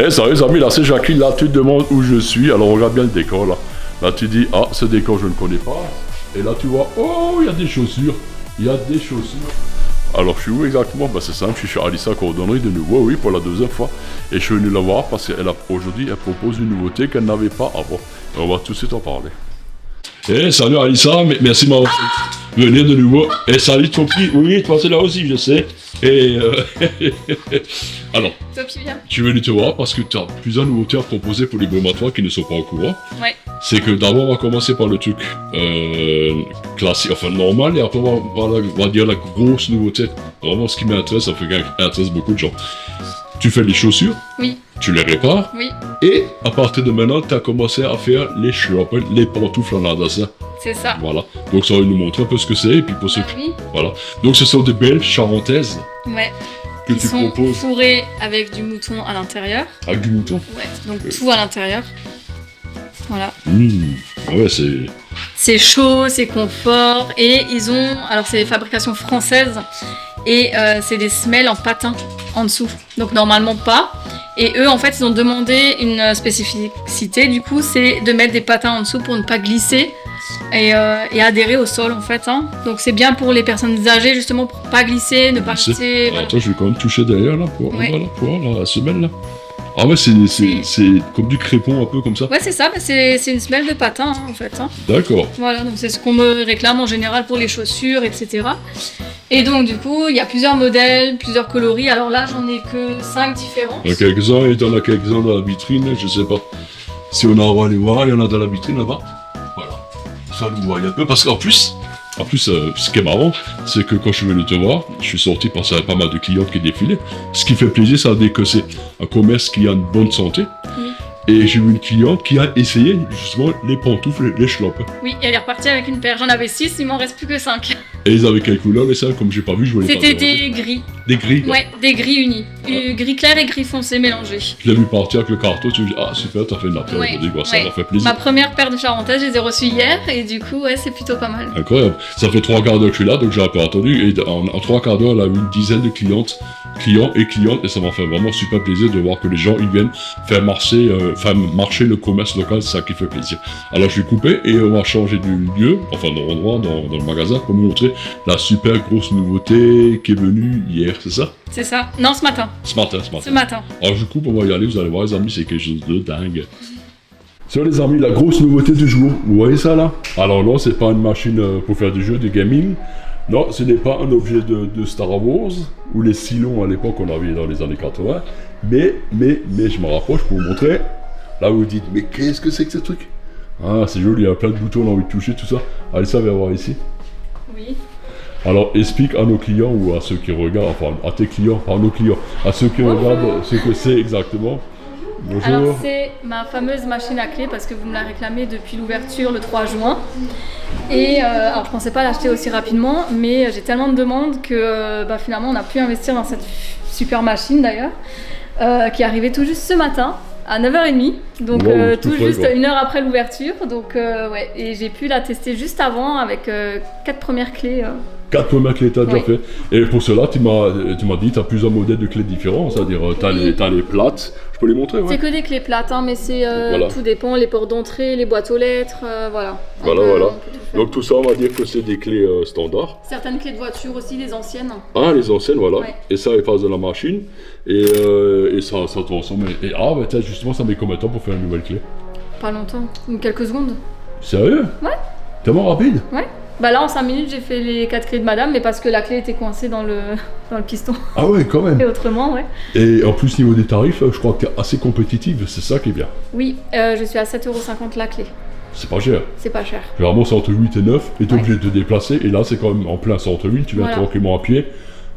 Eh, salut les amis, là c'est Jacqueline, là tu te demandes où je suis, alors regarde bien le décor là. Là tu dis, ah ce décor je ne connais pas. Et là tu vois, oh il y a des chaussures, Alors je suis où exactement? Bah c'est simple, je suis chez Alissa Cordonnerie de nouveau, oui, pour la deuxième fois. Et je suis venu la voir parce qu'aujourd'hui elle propose une nouveauté qu'elle n'avait pas avant. Et on va tout de suite en parler. Eh, salut Alissa, merci de m'avoir fait venir de nouveau. Et salut Topi, oui, toi c'est là aussi, je sais. Et alors, Topi, bien. je suis venu te voir parce que tu as plusieurs nouveautés à proposer pour les brumatoires qui ne sont pas au courant. Ouais. C'est que d'abord on va commencer par le truc classique, enfin normal, et après on va dire la grosse nouveauté. Vraiment ce qui m'intéresse, ça fait qui intéresse beaucoup de gens. Tu fais les chaussures, Oui, tu les répares, oui, et à partir de maintenant, tu as commencé à faire les chloppes, les pantoufles en adassin. c'est ça. Voilà. Donc ça va nous montrer un peu ce que c'est, et puis pour ceux qui... Oui, Voilà. Donc ce sont des belles charentaises ouais. que Ils tu sont proposes fourrés avec du mouton à l'intérieur. avec du mouton. Ouais, donc tout à l'intérieur. Voilà. Ah ouais, c'est... C'est chaud, c'est confort, et ils ont... Alors c'est fabrication française, et c'est des semelles en patin en dessous. Donc normalement pas. Et eux, en fait, ils ont demandé une spécificité, du coup, c'est de mettre des patins en dessous pour ne pas glisser et adhérer au sol, en fait. Hein. Donc c'est bien pour les personnes âgées, justement, pour pas glisser, ne pas rester... Ah, attends, je vais quand même toucher derrière, là, pour, Ouais. voilà, pour voir la semelle, là. Ah ouais, c'est comme du crépon, un peu comme ça. Ouais, c'est ça, bah, c'est une semelle de patin, hein, en fait. Hein. D'accord. Voilà, donc c'est ce qu'on me réclame en général pour les chaussures, etc. Et donc, du coup, il y a plusieurs modèles, plusieurs coloris. Alors là, j'en ai que 5 différents. Il y en a quelques-uns, et il y en a quelques-uns dans la vitrine, je sais pas si on a aller voir, il y en a dans la vitrine là-bas. Voilà. Ça, nous voyez un peu, parce qu'en plus, ce qui est marrant, c'est que quand je suis venu te voir, je suis sorti parce qu'il y avait pas mal de clients qui défilaient. Ce qui fait plaisir, c'est que c'est un commerce qui a une bonne santé. Oui. Et j'ai vu une cliente qui a essayé justement les pantoufles, les chloppes. Oui, et elle est repartie avec une paire. J'en avais 6, il m'en reste plus que 5. Et ils avaient quelle couleur les salles? Comme j'ai pas vu, je voulais pas C'était demander. des gris. Des gris. Quoi. Ouais, des gris unis. Gris clair et gris foncé mélangés. Je l'ai vu partir avec le carton, tu me dis, ah super, t'as fait une affaire Ouais, aujourd'hui, quoi, ça ouais. m'a fait plaisir. Ma première paire de charentaises, je les ai reçues hier, et du coup, ouais, c'est plutôt pas mal. Incroyable. Ça fait 3 quarts d'heure que je suis là, donc j'ai un peu attendu. Et en 3 quarts d'heure, elle a eu une dizaine de clients et clientes, et ça m'a fait vraiment super plaisir de voir que les gens, ils viennent faire marcher le commerce local, c'est ça qui fait plaisir. Alors je vais couper et on va changer de lieu, enfin d'endroit dans le magasin, pour vous montrer la super grosse nouveauté qui est venue hier, c'est ça? C'est ça. Non, ce matin. Ce matin. Ce matin. Alors je coupe, on va y aller, vous allez voir les amis, c'est quelque chose de dingue. Ça les amis, la grosse nouveauté du jour, vous voyez ça là? Alors non, c'est pas une machine pour faire du jeu, du gaming. Non, ce n'est pas un objet de Star Wars, ou les Cylons à l'époque on avait dans les années 80. Mais je me rapproche pour vous montrer. Là vous dites, mais qu'est-ce que c'est que ce truc? Ah, c'est joli, il y a plein de boutons, on a envie de toucher, tout ça. Allez, ça va voir ici. Oui. Alors explique à nos clients ou à ceux qui regardent, enfin à tes clients, à nos clients, à ceux qui regardent ce que c'est exactement. Bonjour. Alors c'est ma fameuse machine à clé parce que vous me la réclamez depuis l'ouverture le 3 juin. Et alors je pensais pas l'acheter aussi rapidement, mais j'ai tellement de demandes que finalement on a pu investir dans cette super machine d'ailleurs, qui est arrivée tout juste ce matin à 9h30, donc Wow, tout près, juste quoi. 1 heure après l'ouverture. Donc ouais, et j'ai pu la tester juste avant avec 4 premières clés. 4 premières clés t'as déjà Oui. fait. Et pour cela, tu m'as dit, tu as plusieurs modèles de clés différents, c'est-à-dire t'as les plates. Je peux les montrer, ouais. C'est que des clés plates, hein, mais c'est Voilà. tout dépend, les ports d'entrée, les boîtes aux lettres, voilà. Voilà. On peut tout faire. Donc tout ça, on va dire que c'est des clés standards. Certaines clés de voiture aussi, les anciennes. Ah, les anciennes, voilà. Ouais. Et ça, ils passent de la machine. Et ça transforme. Et tiens, justement, ça met combien de temps pour faire une nouvelle clé? Pas longtemps, quelques secondes. Sérieux? Ouais. Tellement rapide? Ouais. Bah là en 5 minutes j'ai fait les 4 clés de madame, mais parce que la clé était coincée dans le piston. Ah ouais, quand même. Et autrement, ouais. Et en plus, niveau des tarifs, je crois que t'es assez compétitive, c'est ça qui est bien. Oui, je suis à 7,50€ la clé. C'est pas cher. C'est pas cher. Généralement, c'est entre 8 et 9, et t'es Ouais. obligé de te déplacer, et là, c'est quand même en plein centre-ville, tu viens Voilà. tranquillement à pied.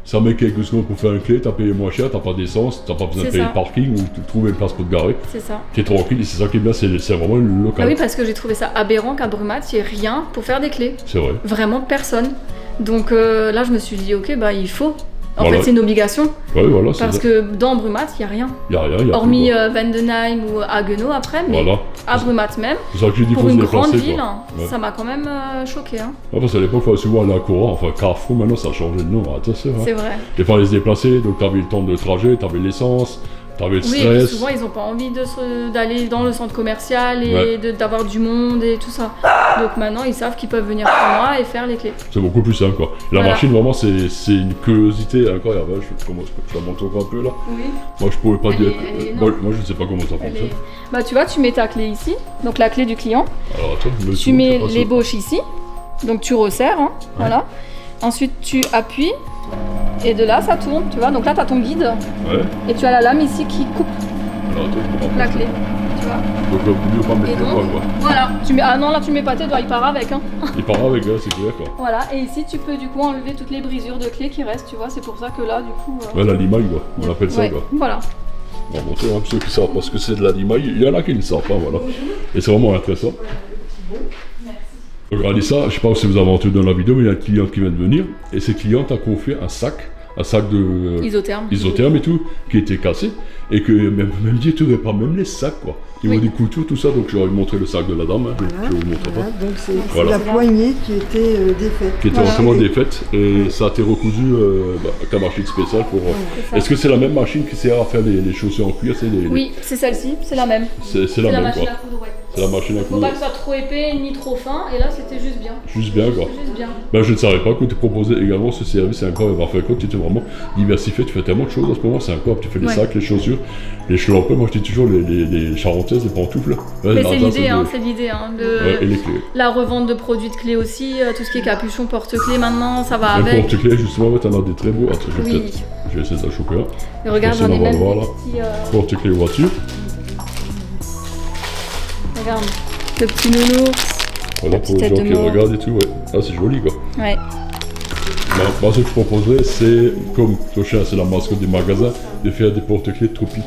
Ça met quelques secondes pour faire une clé, t'as payé moins cher, t'as pas d'essence, t'as pas besoin de C'est payer ça. le parking ou de trouver une place pour te garer. C'est ça. T'es tranquille, et c'est ça qui est bien, c'est vraiment le local. Ah oui, parce que j'ai trouvé ça aberrant qu'à Brumat, il n'y ait rien pour faire des clés. C'est vrai. Vraiment personne. Donc là je me suis dit, ok, il faut. En Voilà. fait, c'est une obligation. Ouais, voilà, c'est Parce ça. que dans Brumat, il n'y a rien. Y a rien, y a Hormis plus, quoi. Vendenheim ou Haguenau après, mais Voilà. à Brumat même. C'est ça que j'ai dit, Pour faut se une grande déplacer, ville, quoi. Ouais. ça m'a quand même choqué. Hein. Ouais, parce qu'à l'époque, il fallait souvent aller à Cora, enfin Carrefour, maintenant ça a changé de nom, attention. Hein. C'est vrai. Il fallait se déplacer, donc t'avais le temps de trajet, t'avais l'essence, T'avais le Oui, et puis stress. souvent ils ont pas envie d'aller dans le centre commercial et d'avoir du monde et tout ça. Donc maintenant ils savent qu'ils peuvent venir chez moi et faire les clés. C'est beaucoup plus simple quoi. La machine vraiment c'est une curiosité incroyable. Je la montre encore un peu là. Oui. Moi je pourrais pas dire. Moi je ne sais pas comment ça fonctionne. Bah tu vois, tu mets ta clé ici, donc la clé du client. Alors attends, tu mets l'ébauche ici, donc tu resserres, hein, voilà. Ensuite tu appuies et de là ça tourne, tu vois. Donc là tu as ton guide et tu as la lame ici qui coupe la clé, tu vois. Donc il vaut mieux pas mettre les doigts quoi. Voilà, non là tu mets pas tes doigts, il part avec hein. Il part avec, c'est clair quoi. Voilà, et ici tu peux du coup enlever toutes les brisures de clés qui restent, tu vois, c'est pour ça que là du coup... Ouais, la limaille quoi, on appelle ça quoi. Voilà. On va montrer un peu ceux qui savent parce que c'est de la limaille, il y en a qui ne savent pas, voilà. Et c'est vraiment intéressant. Regardez ça, je sais pas si vous avez entendu dans la vidéo, mais il y a une cliente qui vient de venir, et cette cliente a confié un sac de isotherme et tout, qui était cassé, et que même dit tu n'aurais pas même les sacs quoi. Niveau des coutures, tout ça, donc je vais vous montrer le sac de la dame, hein. Je vais vous montrer pas. Donc c'est la poignée qui était défaite. Qui était entièrement défaite, et ça a été recousu avec la machine spéciale pour... Est-ce que c'est la même machine qui sert à faire les chaussures en cuir? Oui, c'est celle-ci, c'est la même. C'est la même machine quoi. à coudre, C'est la machine à Faut coudre. pas que ce soit trop épais ni trop fin, et là c'était juste bien. Juste bien quoi. Juste bien. Ben, je ne savais pas que tu proposais également ce service, c'est incroyable. Enfin, quand tu étais vraiment diversifié, tu fais tellement de choses en ce moment, c'est incroyable. Tu fais les sacs, les chaussures, les chelampes, moi je dis toujours les charentaises, les pantoufles. Mais c'est l'idée, c'est l'idée. Et les clés. La revente de produits de clés aussi, tout ce qui est capuchon, porte-clés maintenant, ça va Les avec. porte-clés, justement, t'en as des très beaux. Attends, je vais essayer de la choper là. Et regarde, j'en ai même des petits... Porte-clés voiture. Regarde, le petit nounours. Voilà, pour les gens qui regardent et tout, Ah, c'est joli quoi. Ouais. Moi, ce que je proposerais, c'est, comme Clochard, c'est la mascotte des magasins, de faire des porte-clés de topi.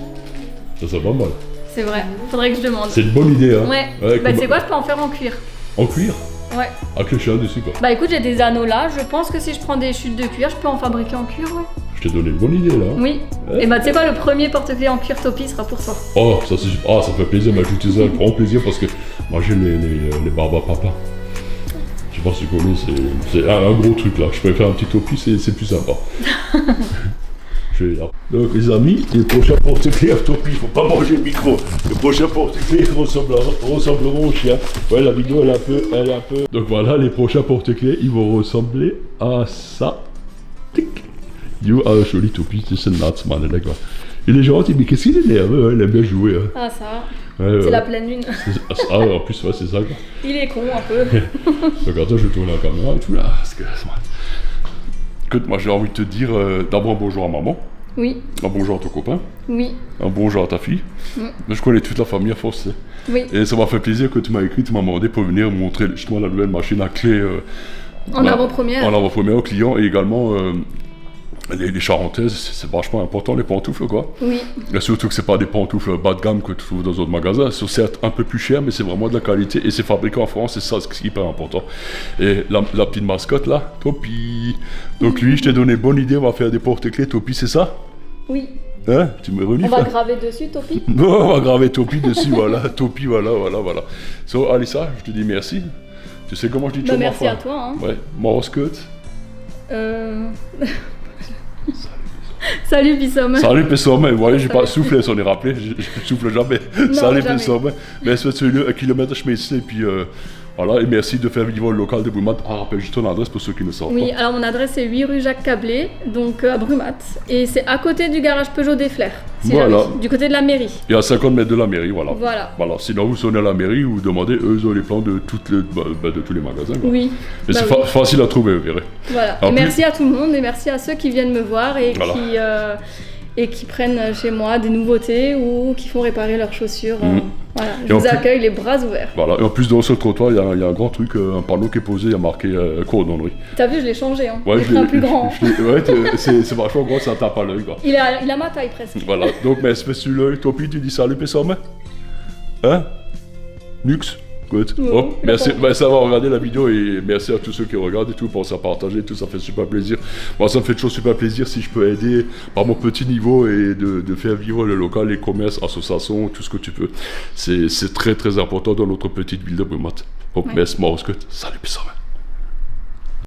Ça serait pas mal. C'est vrai, faudrait que je demande. C'est une bonne idée, hein. Ouais. Bah, tu sais quoi, je peux en faire en cuir. En cuir? Ouais. Avec le chien dessus, quoi. Bah, écoute, j'ai des anneaux là. Je pense que si je prends des chutes de cuir, je peux en fabriquer en cuir, ouais. Je t'ai donné une bonne idée, là. Oui. Et bah, tu sais quoi, le premier porte-clés en cuir topi sera pour toi. Oh, ça fait plaisir. Mais j'utilise un grand plaisir parce que moi, j'ai les barbes à papa. Je sais pas si tu connais, c'est un gros truc, là. Je peux faire un petit topi, c'est plus sympa. Donc les amis, les prochains porte-clés à topi, il faut pas manger le micro. Les prochains porte-clés ressembleront aux chiens. Ouais, la vidéo elle est un peu. Donc voilà, les prochains porte-clés, ils vont ressembler à ça. Tic. Joli topi, c'est le Natsman, d'accord. Et les gens disent, mais qu'est-ce qu'il est nerveux, il aime bien jouer. Hein. Ah ça, c'est la pleine lune. En plus, c'est ça quoi. Il est con un peu. Donc attends, je vais tourner la caméra et tout là. Parce que, écoute, moi j'ai envie de te dire d'abord un bonjour à maman. Oui. Un bonjour à ton copain. Oui. Un bonjour à ta fille. Je connais toute la famille à force. Oui. Et ça m'a fait plaisir que tu m'as écrit, tu m'as demandé pour venir montrer justement la nouvelle machine à clé. En avant-première. En avant-première aux clients et également les charentaises, c'est vachement important les pantoufles quoi. Oui. Et surtout que c'est pas des pantoufles bas de gamme que tu trouves dans d'autres magasins. C'est certes un peu plus cher, mais c'est vraiment de la qualité et c'est fabriqué en France, et ça c'est hyper important. Et la petite mascotte là, Topi. Donc lui, je t'ai donné une bonne idée, on va faire des porte-clés Topi, c'est ça? Oui. Hein? Tu me renifles? On va graver dessus Topi? Non, on va graver Topi dessus, voilà. Topi, voilà. So, Alissa, je te dis merci. Tu sais comment je dis ciao? Merci à toi. Hein. Ouais, mascotte. Salut Pissom. Salut Pissom, vous voyez, j'ai pas soufflé, ça on est rappelé, je souffle jamais. Non, salut jamais. Pissom. Mais c'est un kilomètre chemin ici, et puis voilà, et merci de faire vivre le local de Brumath. Rappelle juste ton adresse pour ceux qui ne savent pas. Oui, alors mon adresse est 8 rue Jacques Cablé, donc à Brumath, et c'est à côté du garage Peugeot des Flers, du côté de la mairie. Et à 50 mètres de la mairie, voilà. Voilà. Sinon, vous sonnez à la mairie, vous demandez, eux, ils ont les plans de, de tous les magasins. Quoi. Oui. Mais c'est facile à trouver, vous verrez. Voilà. Et merci à tout le monde, et merci à ceux qui viennent me voir et qui prennent chez moi des nouveautés ou qui font réparer leurs chaussures. Voilà, je vous accueille les bras ouverts. Voilà, et en plus, dans ce trottoir, il y a un grand truc, un panneau qui est posé, il y a marqué cordonnerie. T'as vu, je l'ai changé, hein. Ouais, j'ai pris un plus grand. Ouais, c'est vachement gros, ça tape à l'œil, quoi. Il a ma taille presque. Voilà, donc, mais c'est sur l'œil, Topi, tu dis salut, Pessom? Hein? Nux? Good. Oui, Hop, merci. Ça va regarder la vidéo et merci à tous ceux qui regardent et tout, pensez à partager et tout, ça fait super plaisir. Moi, ça me fait toujours super plaisir si je peux aider par mon petit niveau et de faire vivre le local, les commerces, associations, tout ce que tu peux. C'est très très important dans notre petite ville de Brumath. Hop, merci, Marouscut. Salut, Pissom.